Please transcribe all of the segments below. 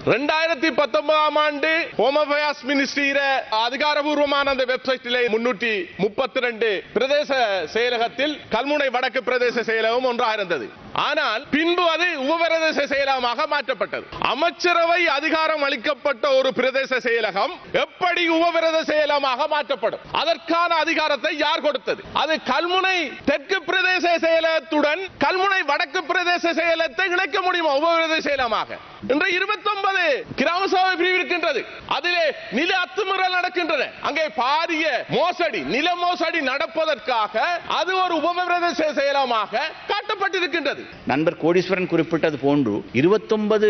2019 ஆண்டு home affairs மினிஸ்ட்ரியில அதிகாரபூர்வமான அந்த வெப்சைட்டிலே 332 பிரதேச செயலகத்தில் கல்முனை வடக்கு பிரதேச செயலகம் ஒன்றாக இருந்தது. ஆனால் பின்பு அது உபபிரதேச செயலகமாக மாற்றப்பட்டது. அமைச்சரவை அதிகாரம் அளிக்கப்பட்ட ஒரு பிரதேச செயலகம் எப்படி உபபிரதேச செயலகமாக மாற்றப்படும்? அதற்கான அதிகாரத்தை யார் கொடுத்தது? அது கல்முனை தெற்கு பிரதேச செயலகத்துடன் கல்முனை வடக்கு பிரதேச செயலகத்தை இணைக்க முடியுமா உபபிரதேச செயலகமாக? இன்று 29 கிராம சபை பிரிவு இருக்கின்றது. அதிலே நில அத்துமீறல் நடக்கின்றன. அங்கே பாரிய மோசடி, நில மோசடி நடப்பதற்காக அது ஒரு உபபிரதேச செயலகமாக காட்டப்பட்டிருக்கின்றது. நண்பர் கோடீஸ்வரன் குறிப்பிட்டது போன்று 29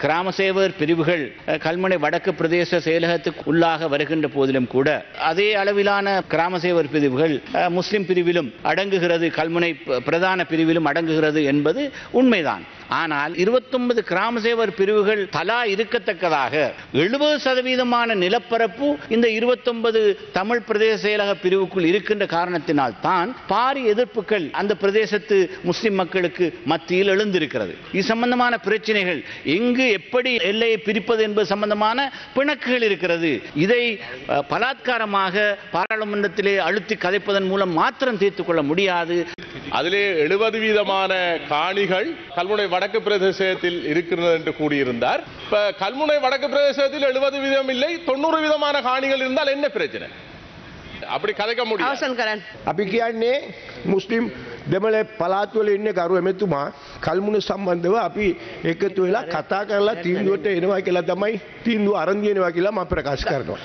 கிராம சேவர் பிரிவுகள் கல்முனை வடக்கு பிரதேச செயலகத்துக்கு உள்ளாக வருகின்ற போதிலும் கூட அதே அளவிலான கிராம சேவர் பிரிவுகள் முஸ்லிம் பிரிவிலும் அடங்குகிறது, கல்முனை பிரதான பிரிவிலும் அடங்குகிறது என்பது உண்மைதான். ஆனால் 29 கிராம சேவர் பிரிவுகள் தலா இருக்கத்தக்கதாக 70% நிலப்பரப்பு இந்த 29 தமிழ் பிரதேச செயலக பிரிவுக்குள் இருக்கின்ற காரணத்தினால் தான் பாரிய எதிர்ப்புகள் அந்த பிரதேசத்து முஸ்லிம் மக்களுக்கு மத்தியில் எழுந்திருக்கிறது. இது சம்பந்தமான பிரச்சனைகள், எங்கு எப்படி எல்லையை பிரிப்பது என்பது சம்பந்தமான பிணக்குகள் இருக்கிறது. இதை பலாத்காரமாக பாராளுமன்றத்திலே அழுத்தி கதைப்பதன் மூலம் மாத்திரம் தீர்த்துக் கொள்ள முடியாது. அதிலே 70% காணிகள் கல்முனை வடக்கு பிரதேசத்தில் இருக்கிறது என்று கூறியிருந்தார். இப்ப கல்முனை வடக்கு பிரதேசத்தில் 70% இல்லை, 90% காணிகள் இருந்தால் என்ன பிரச்சனை? அப்படி கதைக்க முடியும். අපි කියන්නේ මුස්ලිම් දෙමළ පළාත්වල ඉන්න ගරු එමෙතුමා කල්මුණ සම්බන්ධව අපි එකතු වෙලා කතා කරලා තීන්දුවට එනවා කියලා තමයි තීන්දුව අරන් දිනනවා කියලා මම ප්‍රකාශ කරනවා.